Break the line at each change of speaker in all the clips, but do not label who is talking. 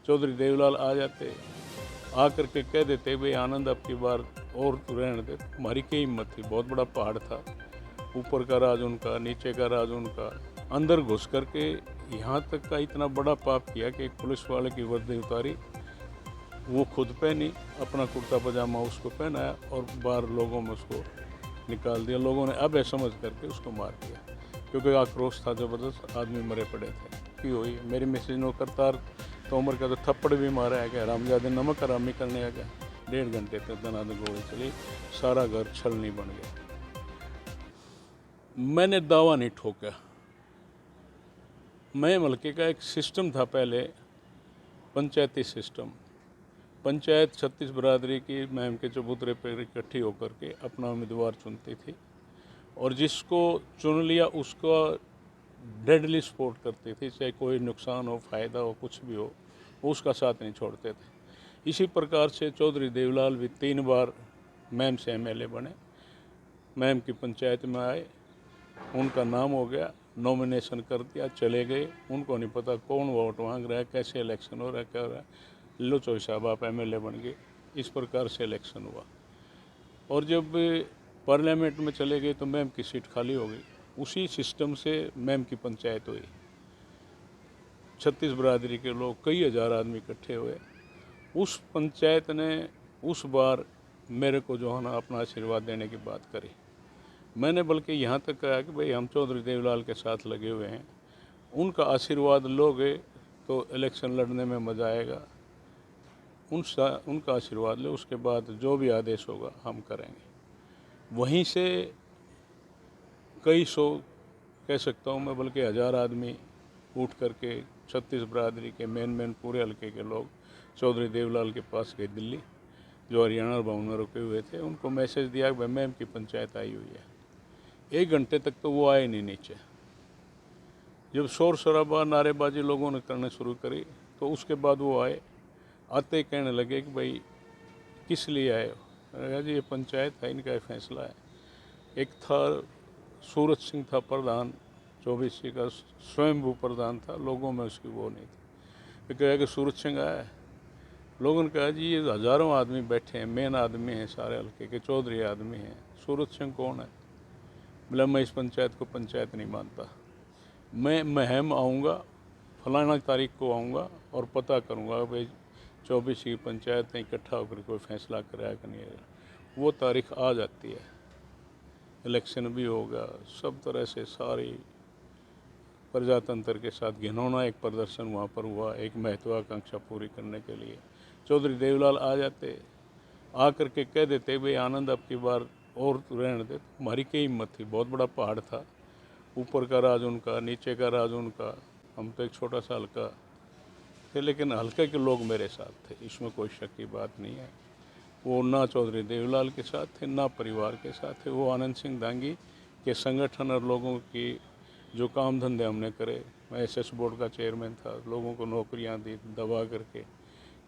चौधरी देवलाल आ जाते, आकर के कह देते भाई आनंद अब की बार और तू रहने दे। हमारी क्या हिम्मत थी, बहुत बड़ा पहाड़ था, ऊपर का राज उनका, नीचे का राज उनका। अंदर घुस करके यहाँ तक का इतना बड़ा पाप किया कि एक पुलिस वाले की वर्दी उतारी, वो खुद पहनी, अपना कुर्ता पजामा उसको पहनाया और बाहर लोगों में उसको निकाल दिया। लोगों ने अब समझ करके उसको मार दिया, क्योंकि आक्रोश था ज़बरदस्त, आदमी मरे पड़े थे। की हुई मेरी मिसेज ने करतार तोमर का तो थप्पड़ भी मारा है कि हरामजादे, नमक हरामी करने आ गया। 1.5 घंटे तक दनादन गोली चली, सारा घर छलनी बन गया। मैंने दावा नहीं ठोका। मैं हल्के का एक सिस्टम था पहले, पंचायती सिस्टम। पंचायत 36 बरादरी की महम के चबूतरे पर इकट्ठी होकर के अपना उम्मीदवार चुनती थी, और जिसको चुन लिया उसका डेडली सपोर्ट करती थी, चाहे कोई नुकसान हो, फ़ायदा हो, कुछ भी हो, उसका साथ नहीं छोड़ते थे। इसी प्रकार से चौधरी देवलाल भी 3 बार महम से एमएलए बने, महम की पंचायत में आए, उनका नाम हो गया, नॉमिनेशन कर दिया, चले गए। उनको नहीं पता कौन वोट मांग रहा है, कैसे इलेक्शन हो रहा है, क्या हो रहा है। लो चौधरी साहब आप एमएलए बन गए। इस प्रकार से इलेक्शन हुआ, और जब पार्लियामेंट में चले गए तो मैम की सीट खाली हो गई। उसी सिस्टम से मैम की पंचायत हुई। 36 बरादरी के लोग, कई हज़ार आदमी इकट्ठे हुए। उस पंचायत ने उस बार मेरे को जो है ना अपना आशीर्वाद देने की बात करी। मैंने बल्कि यहाँ तक कहा कि भाई हम चौधरी देवलाल के साथ लगे हुए हैं, उनका आशीर्वाद लोगे तो इलेक्शन लड़ने में मज़ा आएगा। उनका आशीर्वाद ले, उसके बाद जो भी आदेश होगा हम करेंगे। वहीं से कई सौ कह सकता हूँ मैं, बल्कि 1000 आदमी उठ करके 36 बरादरी के मेन पूरे हल्के के लोग चौधरी देवलाल के पास गए दिल्ली, जो हरियाणा भवन में रुके हुए थे। उनको मैसेज दिया कि मैम की पंचायत आई हुई है। 1 घंटे तक तो वो आए नहीं नीचे। जब शोर शराबा नारेबाजी लोगों ने करने शुरू करी तो उसके बाद वो आए। आते ही कहने लगे कि भाई किस लिए आए हो? मैंने कहा जी ये पंचायत है, इनका फैसला है। एक था सूरज सिंह था प्रधान, 24 का स्वयंभू प्रधान था, लोगों में उसकी वो नहीं थी। फिर कहा कि सूरज सिंह आया है। लोगों ने कहा जी ये हज़ारों आदमी बैठे हैं, मेन आदमी हैं, सारे हल्के के चौधरी आदमी हैं, सूरज सिंह कौन है? बोला मैं इस पंचायत को पंचायत नहीं मानता, मैं महम आऊँगा, फलाना तारीख को आऊँगा और पता करूँगा भाई 24 की पंचायत ने इकट्ठा होकर कोई फैसला कराया कि नहीं। वो तारीख आ जाती है, इलेक्शन भी होगा, सब तरह से सारी प्रजातंत्र के साथ घिनौना एक प्रदर्शन वहाँ पर हुआ, एक महत्वाकांक्षा पूरी करने के लिए। चौधरी देवलाल आ जाते, आकर के कह देते भाई आनंद अब की बार और तू रहने दे। हमारी क्या हिम्मत थी, बहुत बड़ा पहाड़ था, ऊपर का राज उनका, नीचे का राज उनका, हम तो एक छोटा सा हल्का थे, लेकिन हल्के के लोग मेरे साथ थे, इसमें कोई शक की बात नहीं है। वो ना चौधरी देवलाल के साथ थे, ना परिवार के साथ थे। वो आनंद सिंह दांगी के संगठन और लोगों की जो काम धंधे हमने करे, मैं एसएस बोर्ड का चेयरमैन था, लोगों को नौकरियां दी, दबा करके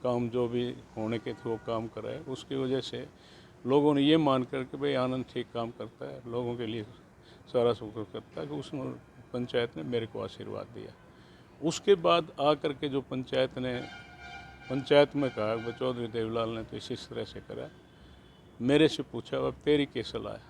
काम जो भी होने के थे वो काम कराए। उसकी वजह से लोगों ने ये मान कर के भाई आनंद ठीक काम करता है, लोगों के लिए सारा शुक्र करता है, कि उस पंचायत ने मेरे को आशीर्वाद दिया। उसके बाद आकर के जो पंचायत में कहा कि चौधरी देवलाल ने तो इसी तरह से करा, मेरे से पूछा अब तेरी क्या सलाह है?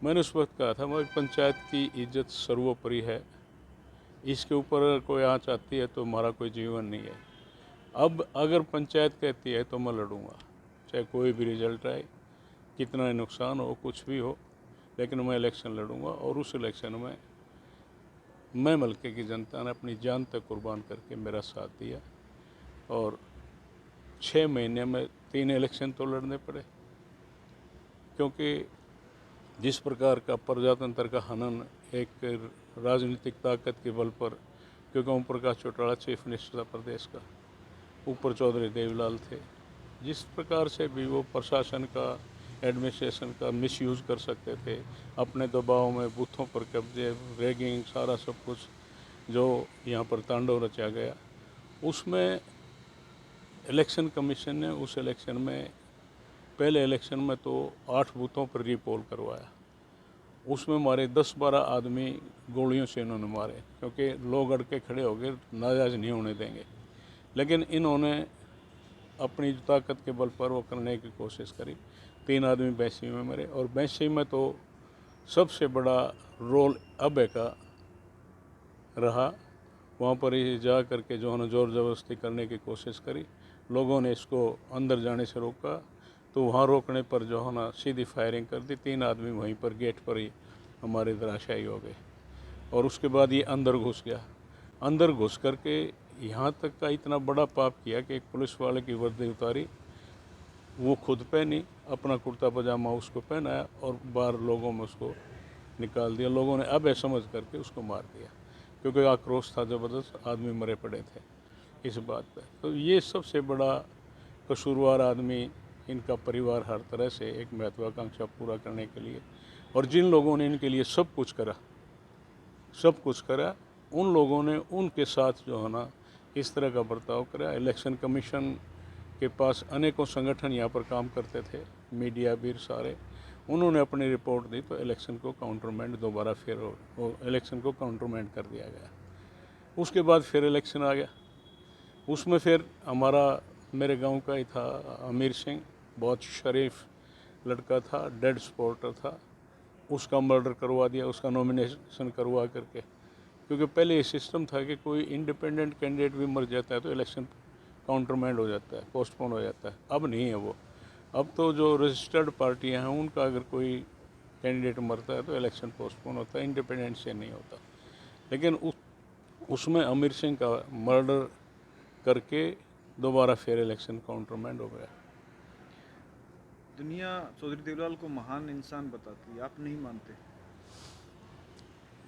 मैंने उस वक्त कहा था मैं पंचायत की इज्जत सर्वोपरि है, इसके ऊपर कोई आँच आती है तो हमारा कोई जीवन नहीं है। अब अगर पंचायत कहती है तो मैं लड़ूंगा, चाहे कोई भी रिजल्ट आए, कितना नुकसान हो, कुछ भी हो, लेकिन मैं इलेक्शन लड़ूंगा। और उस इलेक्शन में मैं मलके की जनता ने अपनी जान तक कुर्बान करके मेरा साथ दिया, और 6 महीने में 3 इलेक्शन तो लड़ने पड़े, क्योंकि जिस प्रकार का प्रजातंत्र का हनन एक राजनीतिक ताकत के बल पर, क्योंकि ओम प्रकाश चौटाला चीफ मिनिस्टर था प्रदेश का, ऊपर चौधरी देवलाल थे, जिस प्रकार से भी वो प्रशासन का, एडमिनिस्ट्रेशन का मिसयूज़ कर सकते थे, अपने दबाव में बूथों पर कब्जे, रैगिंग, सारा सब कुछ जो यहाँ पर तांडव रचा गया, उसमें इलेक्शन कमीशन ने उस इलेक्शन में, पहले इलेक्शन में तो 8 बूथों पर रीपोल करवाया। उसमें हमारे 10-12 आदमी गोलियों से इन्होंने मारे, क्योंकि लोग अड़ के खड़े हो गए, नाजायज़ नहीं होने देंगे। लेकिन इन्होंने अपनी ताकत के बल पर वो करने की कोशिश करी। 3 आदमी बैसी में मरे, और बैसी में तो सबसे बड़ा रोल अबे का रहा। वहाँ पर ही जा करके जो है ना ज़ोर ज़बरदस्ती करने की कोशिश करी, लोगों ने इसको अंदर जाने से रोका, तो वहाँ रोकने पर जो है ना सीधी फायरिंग कर दी। 3 आदमी वहीं पर गेट पर ही हमारे धराशायी हो गए। और उसके बाद ये अंदर घुस गया। अंदर घुस करके यहाँ तक का इतना बड़ा पाप किया कि एक पुलिस वाले की वर्दी उतारी, वो खुद पहनी, अपना कुर्ता पजामा उसको पहनाया और बाहर लोगों में उसको निकाल दिया। लोगों ने अब समझ करके उसको मार दिया, क्योंकि आक्रोश था ज़बरदस्त, आदमी मरे पड़े थे इस बात पे। तो ये सबसे बड़ा कसूरवार आदमी, इनका परिवार हर तरह से एक महत्वाकांक्षा पूरा करने के लिए, और जिन लोगों ने इनके लिए सब कुछ करा, उन लोगों ने उनके साथ जो है ना इस तरह का बर्ताव करा। इलेक्शन कमीशन के पास अनेकों संगठन यहाँ पर काम करते थे, मीडिया भी सारे, उन्होंने अपनी रिपोर्ट दी तो इलेक्शन को काउंटरमैंड दोबारा फिर इलेक्शन को काउंटरमैंड कर दिया गया। उसके बाद फिर इलेक्शन आ गया। उसमें फिर मेरे गांव का ही था आमिर सिंह, बहुत शरीफ लड़का था, डेड सपोर्टर था, उसका मर्डर करवा दिया, उसका नॉमिनेशन करवा करके। क्योंकि पहले ये सिस्टम था कि कोई इंडिपेंडेंट कैंडिडेट भी मर जाता है तो इलेक्शन काउंटरमैंड हो जाता है, पोस्टपोन हो जाता है। अब नहीं है वो। अब तो जो रजिस्टर्ड पार्टियां हैं उनका अगर कोई कैंडिडेट मरता है तो इलेक्शन पोस्टपोन होता है, इंडिपेंडेंट से नहीं होता। लेकिन उसमें आमिर सिंह का मर्डर करके दोबारा फिर इलेक्शन काउंटरमैंड हो गया।
दुनिया चौधरी देवलाल को महान इंसान बताती है, आप नहीं मानते?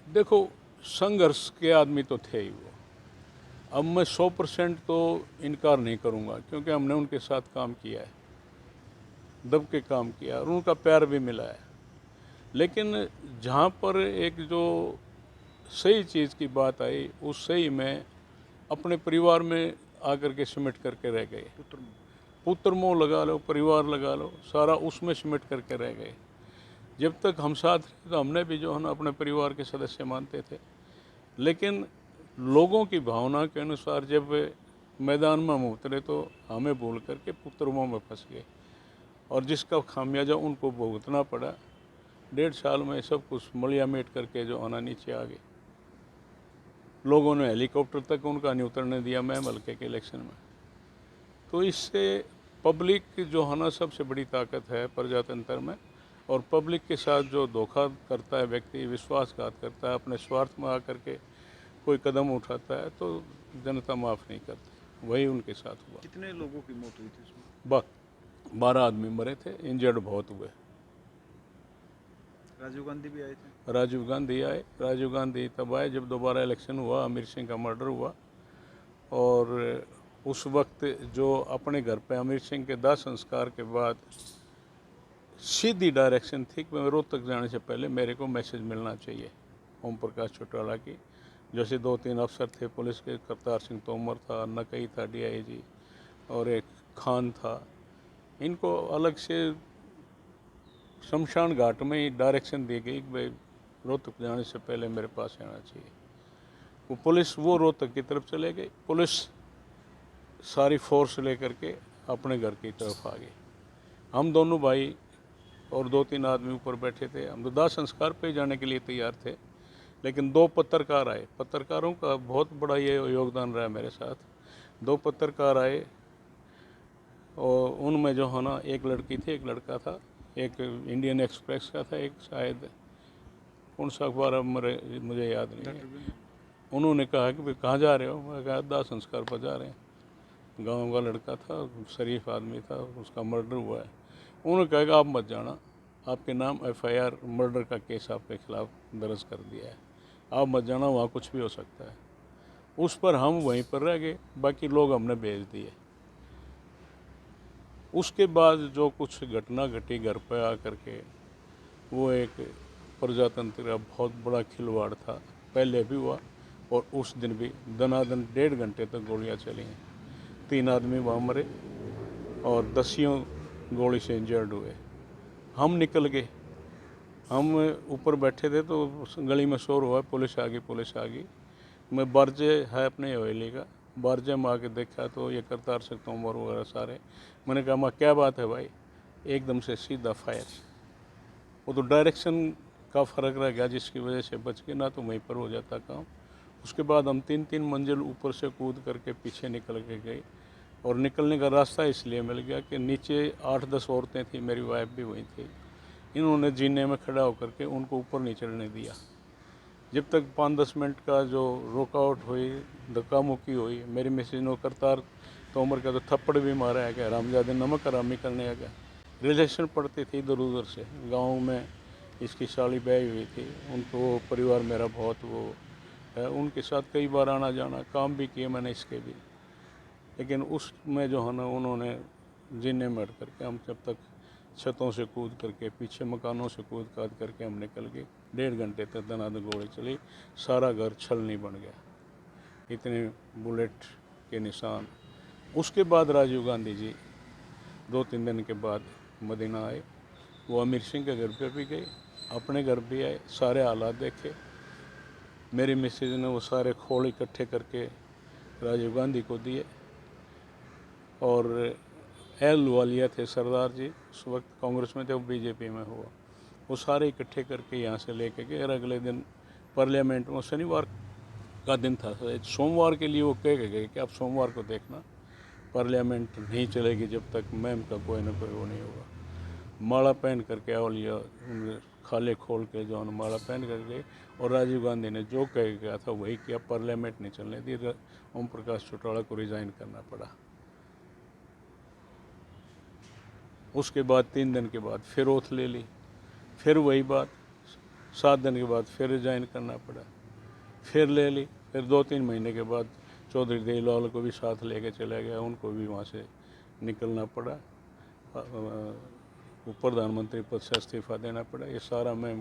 देखो, संघर्ष के आदमी तो थे ही वो। अब मैं 100% तो इनकार नहीं करूँगा, क्योंकि हमने उनके साथ काम किया है, दब के काम किया और उनका प्यार भी मिला है। लेकिन जहाँ पर एक जो सही चीज़ की बात आई, उस सही में अपने परिवार में आकर के सिमट करके रह गए। पुत्र मोह लगा लो, परिवार लगा लो, सारा उसमें सिमट करके रह गए। जब तक हम साथ थे तो हमने भी जो है ना अपने परिवार के सदस्य मानते थे, लेकिन लोगों की भावना के अनुसार जब मैदान में हम उतरे तो हमें भूल करके पुत्र मोह में फंस गए, और जिसका खामियाजा उनको भुगतना पड़ा। 1.5 साल में सब कुछ मलिया मेट करके जो आना नीचे आ गए। लोगों ने हेलीकॉप्टर तक उनका नहीं उतरने दिया मैम हल्के के इलेक्शन में। तो इससे पब्लिक जो है ना सबसे बड़ी ताकत है प्रजातंत्र में, और पब्लिक के साथ जो धोखा करता है व्यक्ति, विश्वासघात करता है, अपने स्वार्थ में आकर के कोई कदम उठाता है, तो जनता माफ़ नहीं करती। वही उनके साथ हुआ।
कितने लोगों की मौत हुई थी इसमें?
12 आदमी मरे थे, इंजर्ड बहुत हुए।
राजीव गांधी भी आए थे?
राजीव गांधी आए। राजीव गांधी तब आए जब दोबारा इलेक्शन हुआ, आमिर सिंह का मर्डर हुआ। और उस वक्त जो अपने घर पे आमिर सिंह के दाह संस्कार के बाद सीधी डायरेक्शन थी कि मैं रोहतक जाने से पहले मेरे को मैसेज मिलना चाहिए ओम प्रकाश चौटाला की। जैसे 2-3 अफसर थे पुलिस के, करतार सिंह तोमर था, नकई था DIG, और एक खान था। इनको अलग से शमशान घाट में ही डायरेक्शन दी गई कि भाई रोहतक जाने से पहले मेरे पास आना चाहिए। वो रोहतक की तरफ चले गए। पुलिस सारी फोर्स लेकर के अपने घर की तरफ आ गई। हम दोनों भाई और 2-3 आदमी ऊपर बैठे थे। हम तो दाह संस्कार पे जाने के लिए तैयार थे, लेकिन 2 पत्रकार आए। पत्रकारों का बहुत बड़ा ये योगदान रहा मेरे साथ। 2 पत्रकार आए, और उनमें जो है ना एक लड़की थी, एक लड़का था, एक इंडियन एक्सप्रेस का था, एक शायद कौन सा अखबार, अब मुझे याद नहीं है। उन्होंने कहा कि भाई कहाँ जा रहे हो? मैं कहा दाह संस्कार पर जा रहे हैं। गांव का लड़का था, शरीफ आदमी था, उसका मर्डर हुआ है। उन्होंने कहा कि आप मत जाना, आपके नाम FIR मर्डर का केस आपके खिलाफ दर्ज कर दिया है, आप मत जाना, वहाँ कुछ भी हो सकता है। उस पर हम वहीं पर रह गए, बाकी लोग हमने भेज दिए। उसके बाद जो कुछ घटना घटी घर पर आकर के, वो एक प्रजातंत्र का बहुत बड़ा खिलवाड़ था। पहले भी हुआ और उस दिन भी दनादन 1.5 घंटे तक गोलियां चली हैं। 3 आदमी वहाँ मरे और 10 गोली से इंजर्ड हुए। हम निकल गए, हम ऊपर बैठे थे तो गली में शोर हुआ, पुलिस आ गई, पुलिस आ गई। मैं बर्जे है अपने हवेली का, बारजे में आके देखा तो ये करतार सिंह तोमर वगैरह सारे। मैंने कहा माँ क्या बात है भाई, एकदम से सीधा फायर। वो तो डायरेक्शन का फ़र्क रह गया जिसकी वजह से बच के, ना तो वहीं पर हो जाता काम। उसके बाद हम 3-3 मंजिल ऊपर से कूद करके पीछे निकल के गए, और निकलने का रास्ता इसलिए मिल गया कि नीचे 8-10 औरतें थी, मेरी वाइफ भी वहीं थी। इन्होंने जीने में खड़ा होकर के उनको ऊपर नहीं चढ़ने दिया। जब तक 5-10 मिनट का जो रोकआउट हुई, धक्का मुक्की हुई, मेरी मिसेज ने करतार तोमर का तो थप्पड़ भी मारा है कि हरामजादे नमक हरामी करने आ गया। रिलेशन पड़ती थी इधर उधर से, गाँव में इसकी साली ब्याही हुई थी, उनको परिवार मेरा बहुत वो है, उनके साथ कई बार आना जाना, काम भी किए मैंने इसके भी। लेकिन उसमें जो है ना, उन्होंने जीने में अड़ करके, हम जब तक छतों से कूद करके, पीछे मकानों से कूद काद करके हम निकल गए। 1.5 घंटे तक दनादन गोली चली, सारा घर छलनी बन गया, इतने बुलेट के निशान। उसके बाद राजीव गांधी जी 2-3 दिन के बाद मदीना आए। वो अमीर सिंह के घर पे भी गए, अपने घर भी आए, सारे हालात देखे। मेरी मिसेज ने वो सारे खोल इकट्ठे करके राजीव गांधी को दिए, और एल वालिया थे सरदार जी, उस वक्त कांग्रेस में थे, वो बीजेपी में हुआ, वो सारे इकट्ठे करके यहाँ से लेके गए। और अगले दिन पार्लियामेंट में, शनिवार का दिन था, सोमवार के लिए वो कह के गए कि आप सोमवार को देखना, पार्लियामेंट नहीं चलेगी जब तक मैम का कोई ना कोई वो नहीं होगा। माला पहन करके अवलिया खाले खोल के जो माला पहन कर गए, और राजीव गांधी ने जो कह गया था वही किया, पार्लियामेंट नहीं चलने दी, ओम प्रकाश चौटाला को रिज़ाइन करना पड़ा। उसके बाद 3 दिन के बाद फिर ओथ ले ली, फिर वही बात, 7 दिन के बाद फिर रिज़ाइन करना पड़ा, फिर ले ली। फिर 2-3 महीने के बाद चौधरी देवीलाल को भी साथ लेके चला गया, उनको भी वहाँ से निकलना पड़ा, वो प्रधानमंत्री पद से इस्तीफा देना पड़ा। ये सारा मैम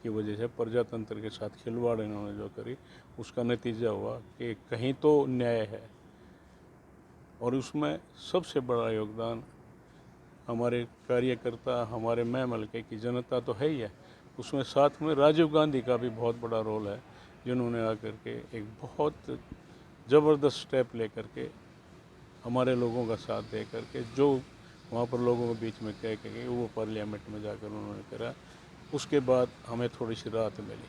की वजह से, प्रजातंत्र के साथ खिलवाड़ इन्होंने जो करी, उसका नतीजा हुआ कि कहीं तो न्याय है। और उसमें सबसे बड़ा योगदान हमारे कार्यकर्ता, हमारे मैम हल्के की जनता तो है ही है, उसमें साथ में राजीव गांधी का भी बहुत बड़ा रोल है, जिन्होंने आकर के एक बहुत ज़बरदस्त स्टेप ले करके हमारे लोगों का साथ दे करके, जो वहाँ पर लोगों के बीच में कह के गए, वो पार्लियामेंट में जाकर उन्होंने करा। उसके बाद हमें थोड़ी सी राहत मिली।